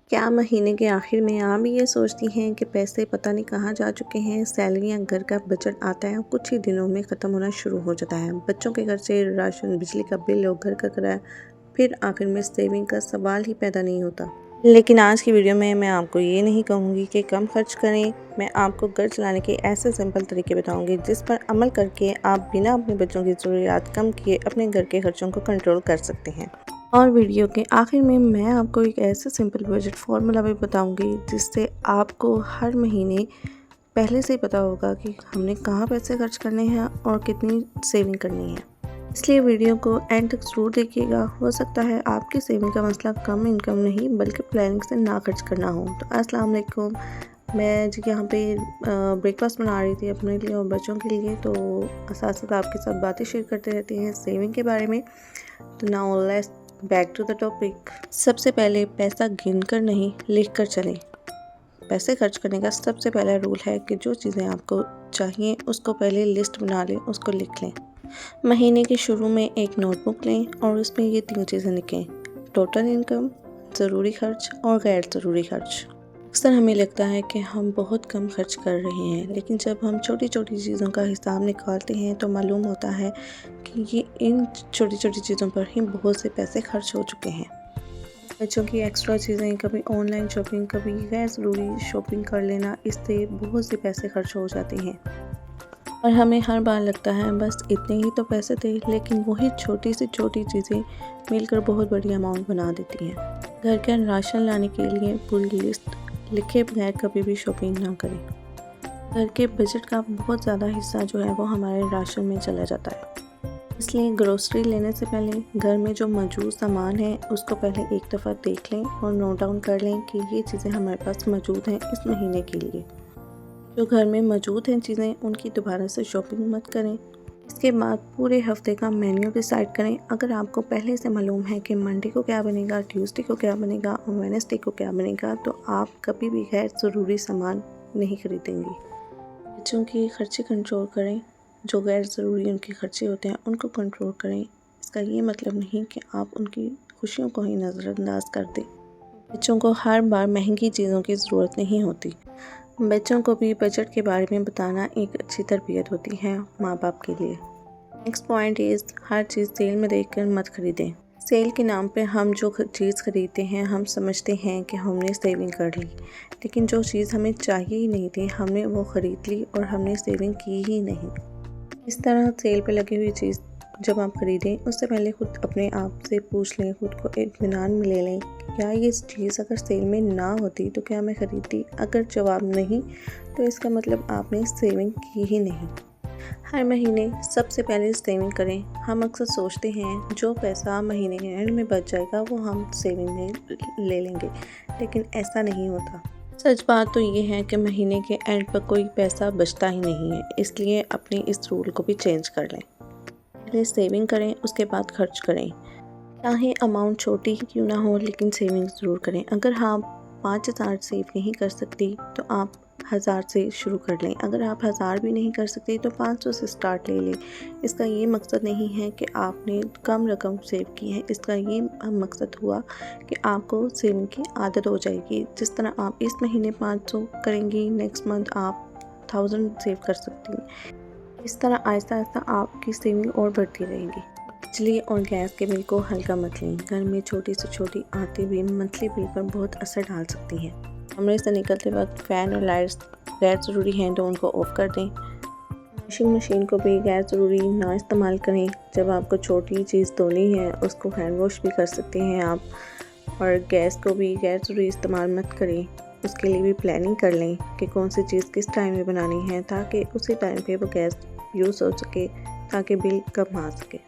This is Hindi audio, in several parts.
क्या महीने के आखिर में आप भी ये सोचती हैं कि पैसे पता नहीं कहाँ जा चुके हैं। सैलरी या घर का बजट आता है और कुछ ही दिनों में ख़त्म होना शुरू हो जाता है। बच्चों के खर्चे, राशन, बिजली का बिल और घर का किराया, फिर आखिर में सेविंग का सवाल ही पैदा नहीं होता। लेकिन आज की वीडियो में मैं आपको ये नहीं कहूँगी कि कम खर्च करें। मैं आपको घर चलाने के ऐसे सिंपल तरीके बताऊँगी जिस पर अमल करके आप बिना अपने बच्चों की ज़रूरियात कम किए अपने घर के खर्चों को कंट्रोल कर सकते हैं। और वीडियो के आखिर में मैं आपको एक ऐसा सिंपल बजट फार्मूला भी बताऊंगी जिससे आपको हर महीने पहले से ही पता होगा कि हमने कहाँ पैसे खर्च करने हैं और कितनी सेविंग करनी है। इसलिए वीडियो को एंड तक ज़रूर देखिएगा। हो सकता है आपकी सेविंग का मसला कम इनकम नहीं बल्कि प्लानिंग से ना खर्च करना हो। तो अस्सलाम वालेकुम। मैं जी यहाँ पे ब्रेकफास्ट बना रही थी अपने लिए और बच्चों के लिए, तो साथ साथ आपके साथ बातें शेयर करते रहते हैं सेविंग के बारे में। तो now let's back to the topic. सबसे पहले पैसा गिन कर नहीं, लिख कर चलें। पैसे खर्च करने का सबसे पहला रूल है कि जो चीज़ें आपको चाहिए उसको पहले लिस्ट बना लें, उसको लिख लें। महीने के शुरू में एक नोटबुक लें और उसमें ये 3 चीज़ें लिखें: टोटल इनकम, ज़रूरी खर्च और गैर ज़रूरी खर्च। अक्सर हमें लगता है कि हम बहुत कम खर्च कर रहे हैं, लेकिन जब हम छोटी छोटी चीज़ों का हिसाब निकालते हैं तो मालूम होता है कि ये इन छोटी छोटी चीज़ों पर ही बहुत से पैसे खर्च हो चुके हैं। बच्चों की एक्स्ट्रा चीज़ें, कभी ऑनलाइन शॉपिंग, कभी गैर ज़रूरी शॉपिंग कर लेना, इससे बहुत से पैसे खर्च हो जाते हैं और हमें हर बार लगता है बस इतने ही तो पैसे थे, लेकिन वही छोटी से छोटी चीज़ें मिलकर बहुत बड़ी अमाउंट बना देती हैं। घर का राशन लाने के लिए पूरी लिस्ट लिखे बगैर कभी भी शॉपिंग ना करें। घर के बजट का बहुत ज़्यादा हिस्सा जो है वो हमारे राशन में चला जाता है। इसलिए ग्रोसरी लेने से पहले घर में जो मौजूद सामान है उसको पहले एक दफ़ा देख लें और नोट डाउन कर लें कि ये चीज़ें हमारे पास मौजूद हैं इस महीने के लिए। जो घर में मौजूद हैं चीज़ें, उनकी दोबारा से शॉपिंग मत करें। इसके बाद पूरे हफ्ते का मेन्यू डिसाइड करें। अगर आपको पहले से मालूम है कि मंडे को क्या बनेगा, ट्यूसडे को क्या बनेगा और वेडनेसडे को क्या बनेगा, तो आप कभी भी गैर ज़रूरी सामान नहीं खरीदेंगी। बच्चों के खर्चे कंट्रोल करें। जो गैर ज़रूरी उनके खर्चे होते हैं उनको कंट्रोल करें। इसका ये मतलब नहीं कि आप उनकी खुशियों को ही नज़रअंदाज कर दें। बच्चों को हर बार महंगी चीज़ों की ज़रूरत नहीं होती। बच्चों को भी बजट के बारे में बताना एक अच्छी तरबियत होती है माँ बाप के लिए। नेक्स्ट पॉइंट इज़, हर चीज़ सेल में देखकर मत खरीदें। सेल के नाम पे हम जो चीज़ खरीदते हैं हम समझते हैं कि हमने सेविंग कर ली, लेकिन जो चीज़ हमें चाहिए ही नहीं थी हमने वो ख़रीद ली और हमने सेविंग की ही नहीं। इस तरह सेल पे लगी हुई चीज़ जब आप ख़रीदें उससे पहले खुद अपने आप से पूछ लें, खुद को इत्मीनान में ले लें कि क्या ये चीज़ अगर सेल में ना होती तो क्या मैं ख़रीदती। अगर जवाब नहीं तो इसका मतलब आपने सेविंग की ही नहीं। हर महीने सबसे पहले सेविंग करें। हम अक्सर सोचते हैं जो पैसा महीने के एंड में बच जाएगा वो हम सेविंग में ले लेंगे, लेकिन ऐसा नहीं होता। सच बात तो ये है कि महीने के एंड पर कोई पैसा बचता ही नहीं है, इसलिए अपने इस रूल को भी चेंज कर लें। पहले सेविंग करें, उसके बाद खर्च करें। चाहे अमाउंट छोटी ही क्यों ना हो, लेकिन सेविंग ज़रूर करें। अगर आप 5,000 सेव नहीं कर सकती तो आप 1,000 से शुरू कर लें। अगर आप 1,000 भी नहीं कर सकते तो 500 से स्टार्ट ले लें। इसका ये मकसद नहीं है कि आपने कम रकम सेव की है, इसका ये मकसद हुआ कि आपको सेविंग की आदत हो जाएगी। जिस तरह आप इस महीने 500 करेंगी, नेक्स्ट मंथ आप 1000 सेव कर सकती हैं। इस तरह आहिस्ता आहिस्ता आपकी सेविंग और बढ़ती रहेगी। बिजली और गैस के बिल को हल्का मत लें। घर में छोटी से छोटी आती भी मंथली बिल पर बहुत असर डाल सकती हैं। कमरे से निकलते वक्त फ़ैन और लाइट्स गैर ज़रूरी हैं तो उनको ऑफ़ कर दें। वॉशिंग मशीन को भी गैर ज़रूरी ना इस्तेमाल करें। जब आपको छोटी चीज़ धोनी है उसको हैंड वॉश भी कर सकते हैं आप। और गैस को भी गैर ज़रूरी इस्तेमाल मत करें। उसके लिए भी प्लानिंग कर लें कि कौन सी चीज़ किस टाइम में बनानी है ताकि उसी टाइम पे वो गैस यूज़ हो सके, ताकि बिल कम आ सके।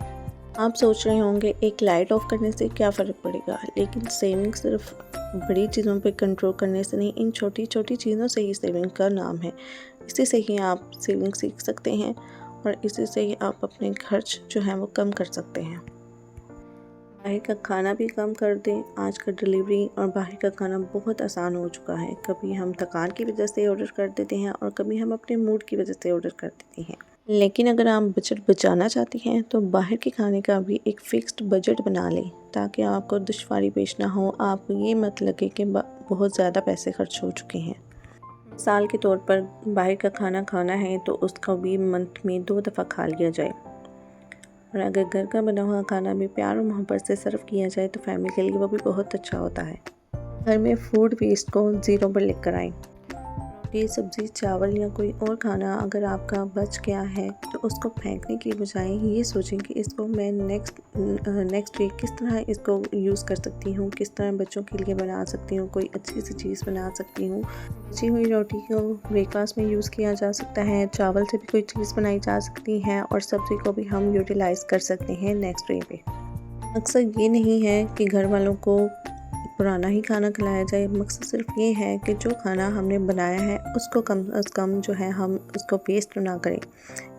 आप सोच रहे होंगे एक लाइट ऑफ करने से क्या फ़र्क पड़ेगा, लेकिन सेविंग सिर्फ बड़ी चीज़ों पे कंट्रोल करने से नहीं, इन छोटी छोटी चीज़ों से ही सेविंग का नाम है। इसी से ही आप सेविंग सीख सकते हैं और इसी से ही आप अपने खर्च जो हैं वो कम कर सकते हैं। बाहर का खाना भी कम कर दें। आज का डिलीवरी और बाहर का खाना बहुत आसान हो चुका है। कभी हम थकान की वजह से ऑर्डर कर देते हैं और कभी हम अपने मूड की वजह से ऑर्डर कर देते हैं, लेकिन अगर आप बजट बचाना चाहती हैं तो बाहर के खाने का भी एक फ़िक्स्ड बजट बना लें, ताकि आपको दुश्वारी पेश ना हो, आपको ये मत लगे कि बहुत ज़्यादा पैसे खर्च हो चुके हैं। मिसाल के तौर पर बाहर का खाना खाना है तो उसका भी मंथ में 2 दफ़ा खा लिया जाए, और अगर घर का बना हुआ खाना भी प्यार और मोहब्बत से सर्व किया जाए तो फैमिली के लिए वो भी बहुत अच्छा होता है। घर में फूड वेस्ट को ज़ीरो पर लेकर आएँ। रोटी, सब्ज़ी, चावल या कोई और खाना अगर आपका बच गया है तो उसको फेंकने की बजाय ये सोचें कि इसको मैं नेक्स्ट वीक किस तरह इसको यूज़ कर सकती हूँ, किस तरह बच्चों के लिए बना सकती हूँ, कोई अच्छी सी चीज़ बना सकती हूँ। बची हुई रोटी को ब्रेकफास्ट में यूज़ किया जा सकता है, चावल से भी कोई चीज़ बनाई जा सकती है और सब्ज़ी को भी हम यूटिलाइज़ कर सकते हैं नेक्स्ट डे पे। मकसद ये नहीं है कि घर वालों को पुराना ही खाना खिलाया जाए, मकसद सिर्फ ये है कि जो खाना हमने बनाया है उसको कम अज़ कम जो है हम उसको वेस्ट ना करें।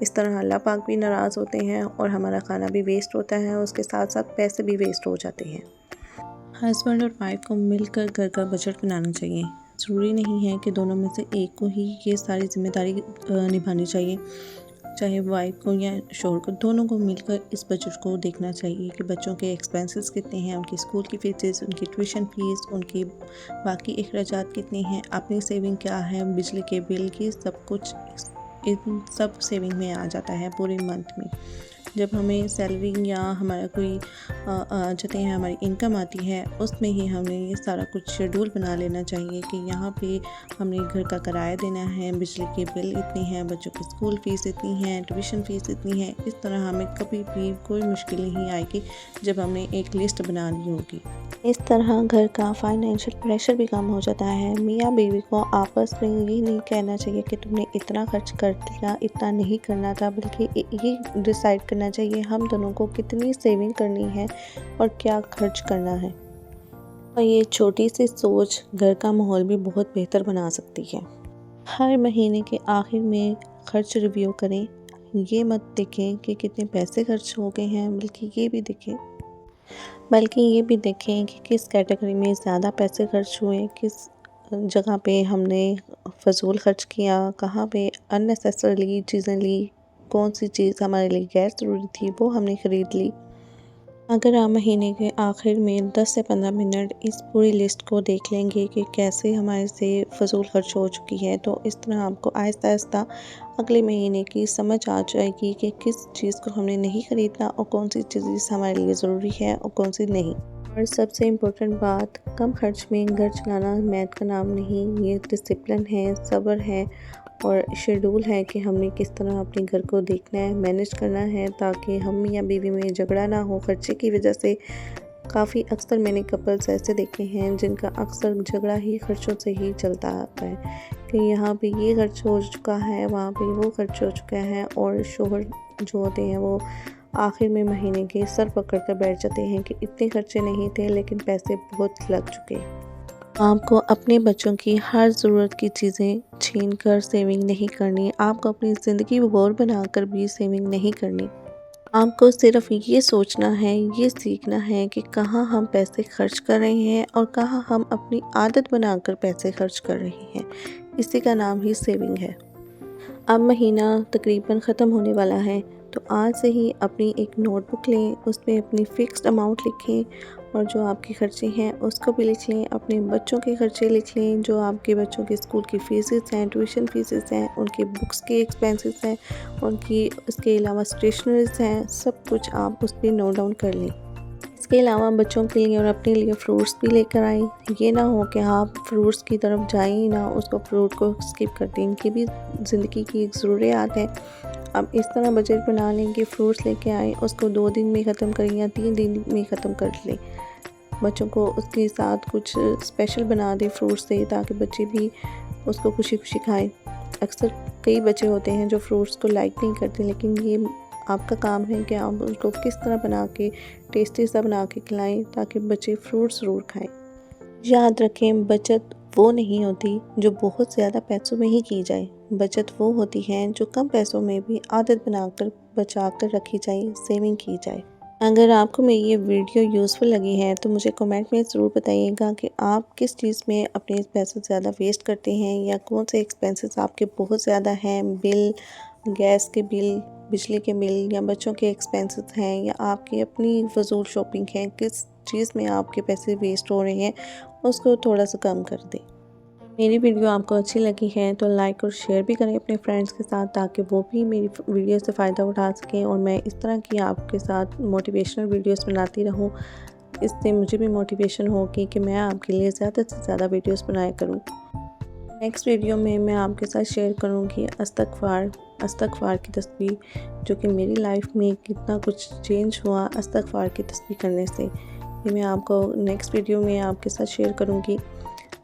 इस तरह अल्लाह पाक भी नाराज़ होते हैं और हमारा खाना भी वेस्ट होता है, उसके साथ साथ पैसे भी वेस्ट हो जाते हैं। हस्बैंड और वाइफ को मिलकर घर का बजट बनाना चाहिए। ज़रूरी नहीं है कि दोनों में से एक को ही ये सारी ज़िम्मेदारी निभानी चाहिए, चाहे वाइफ को या शौहर को, दोनों को मिलकर इस बजट को देखना चाहिए कि बच्चों के एक्सपेंसेस कितने हैं, उनकी स्कूल की फ़ीस, उनकी ट्यूशन फ़ीस, उनकी बाकी अखराजात कितने हैं, अपनी सेविंग क्या है, बिजली के बिल की, सब कुछ इन सब सेविंग में आ जाता है पूरे मंथ में। जब हमें सैलरी या हमारा कोई कहते हैं हमारी इनकम आती है, उसमें ही हमें ये सारा कुछ शेड्यूल बना लेना चाहिए कि यहाँ पे हमने घर का किराया देना है, बिजली के बिल इतनी है, बच्चों की स्कूल फ़ीस इतनी है, ट्यूशन फ़ीस इतनी है। इस तरह हमें कभी भी कोई मुश्किल नहीं आएगी जब हमने एक लिस्ट बना ली होगी। इस तरह घर का फाइनेंशियल प्रेशर भी कम हो जाता है। मियाँ बीवी को आपस में ये नहीं कहना चाहिए कि तुमने इतना खर्च कर दिया, इतना नहीं करना था, बल्कि ये डिसाइड करना चाहिए हम दोनों को कितनी सेविंग करनी है और क्या खर्च करना है। और ये छोटी सी सोच घर का माहौल भी बहुत बेहतर बना सकती है। हर महीने के आखिर में खर्च रिव्यू करें। ये मत देखें कि कितने पैसे खर्च हो गए हैं, बल्कि ये भी देखें कि किस कैटेगरी में ज़्यादा पैसे खर्च हुए, किस जगह पे हमने फ़ज़ूल खर्च किया, कहाँ पे अननेसेसरीली चीज़ें ली, कौन सी चीज़ हमारे लिए गैर ज़रूरी थी वो हमने ख़रीद ली। अगर आप महीने के आखिर में 10 से 15 मिनट इस पूरी लिस्ट को देख लेंगे कि कैसे हमारे से फ़ज़ूल खर्च हो चुकी है, तो इस तरह आपको आहिस्ता आहिस्ता अगले महीने की समझ आ जाएगी कि किस चीज़ को हमने नहीं ख़रीदना और कौन सी चीज़ हमारे लिए ज़रूरी है और कौन सी नहीं। और सबसे इम्पोर्टेंट बात, कम खर्च में घर चलाना मैथ का नाम नहीं, ये डिसिप्लिन है, सब्र है और शेड्यूल है कि हमने किस तरह अपने घर को देखना है, मैनेज करना है, ताकि हम मियाँ बीवी में झगड़ा ना हो खर्चे की वजह से। काफ़ी अक्सर मैंने कपल्स ऐसे देखे हैं जिनका अक्सर झगड़ा ही खर्चों से ही चलता आता है कि यहाँ पे ये खर्च हो चुका है, वहाँ पे वो खर्च हो चुका है, और शोहर जो होते हैं वो आखिर में महीने के सर पकड़ कर बैठ जाते हैं कि इतने खर्चे नहीं थे लेकिन पैसे बहुत लग चुके। आपको अपने बच्चों की हर ज़रूरत की चीज़ें छीन कर सेविंग नहीं करनी। आपको अपनी ज़िंदगी बोर बनाकर भी सेविंग नहीं करनी। आपको सिर्फ ये सोचना है, ये सीखना है कि कहाँ हम पैसे खर्च कर रहे हैं और कहाँ हम अपनी आदत बनाकर पैसे खर्च कर रहे हैं। इसी का नाम ही सेविंग है। अब महीना तकरीबन ख़त्म होने वाला है, तो आज से ही अपनी एक नोटबुक लें, उसमें अपनी फ़िक्स्ड अमाउंट लिखें और जो आपके खर्चे हैं उसको भी लिख लें। अपने बच्चों के खर्चे लिख लें, जो आपके बच्चों की स्कूल की फ़ीसेस हैं, ट्यूशन फ़ीसेस हैं, उनकी बुक्स के एक्सपेंसेस हैं, उनकी इसके अलावा स्टेशनरीज़ हैं, सब कुछ आप उस पे नोट डाउन कर लें। इसके अलावा बच्चों के लिए और अपने लिए फ्रूट्स भी लेकर आएँ। ये ना हो कि आप फ्रूट्स की तरफ जाएँ ही ना, उसको फ्रूट को स्किप कर दें। इनकी भी ज़िंदगी की एक ज़रूरियात है। अब इस तरह बजट बना लें कि फ्रूट्स लेके आएँ, उसको 2 दिन में ख़त्म करें या 3 दिन में ख़त्म कर लें। बच्चों को उसके साथ कुछ स्पेशल बना दें फ्रूट्स से, ताकि बच्चे भी उसको खुशी-खुशी खाएँ। अक्सर कई बच्चे होते हैं जो फ्रूट्स को लाइक नहीं करते, लेकिन ये आपका काम है कि आप उनको किस तरह बना के टेस्टी सा बना के खिलाएँ ताकि बच्चे फ्रूट्स ज़रूर खाएँ। याद रखें, बचत वो नहीं होती जो बहुत ज़्यादा पैसों में ही की जाए। बचत वो होती है जो कम पैसों में भी आदत बनाकर बचा कर रखी जाए, सेविंग की जाए। अगर आपको मेरी ये वीडियो यूज़फुल लगी है तो मुझे कमेंट में ज़रूर बताइएगा कि आप किस चीज़ में अपने पैसे ज़्यादा वेस्ट करते हैं, या कौन से एक्सपेंसेस आपके बहुत ज़्यादा हैं, बिल गैस के बिल, बिजली के बिल या बच्चों के एक्सपेंसेस हैं या आपकी अपनी फ़ज़ूल शॉपिंग है, किस चीज़ में आपके पैसे वेस्ट हो रहे हैं, उसको थोड़ा सा कम कर दें। मेरी वीडियो आपको अच्छी लगी है तो लाइक और शेयर भी करें अपने फ्रेंड्स के साथ, ताकि वो भी मेरी वीडियो से फ़ायदा उठा सकें और मैं इस तरह की आपके साथ मोटिवेशनल वीडियोस बनाती रहूं। इससे मुझे भी मोटिवेशन होगी कि मैं आपके लिए ज़्यादा से ज़्यादा वीडियोस बनाया करूं। नेक्स्ट वीडियो में मैं आपके साथ शेयर करूंगी इस्तग़फ़ार की तस्बीह, जो कि मेरी लाइफ में कितना कुछ चेंज हुआ इस्तग़फ़ार की तस्बीह करने से। ये मैं आपको नेक्स्ट वीडियो में आपके साथ शेयर करूंगी।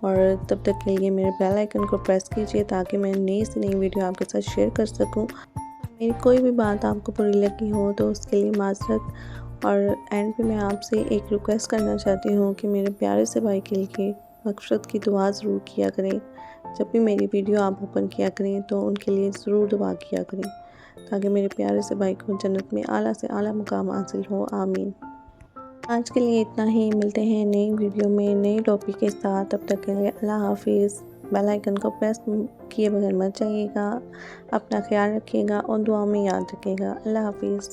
और तब तक के लिए मेरे बेल आइकन को प्रेस कीजिए ताकि मैं नई से नई वीडियो आपके साथ शेयर कर सकूं। मेरी कोई भी बात आपको बुरी लगी हो तो उसके लिए माज़रत। और एंड पे मैं आपसे एक रिक्वेस्ट करना चाहती हूँ कि मेरे प्यारे से भाई के लिए मग़फ़िरत की दुआ ज़रूर किया करें। जब भी मेरी वीडियो आप ओपन किया करें तो उनके लिए ज़रूर दुआ किया करें, ताकि मेरे प्यारे से भाई को जन्नत में आला से आला मुकाम हासिल हो। आमीन। आज के लिए इतना ही, मिलते हैं नई वीडियो में नए टॉपिक के साथ। तब तक के लिए अल्लाह हाफिज़। बेल आइकन को प्रेस किए बगैर मत जाइएगा। अपना ख्याल रखिएगा और दुआ में याद रखिएगा। अल्लाह हाफिज़।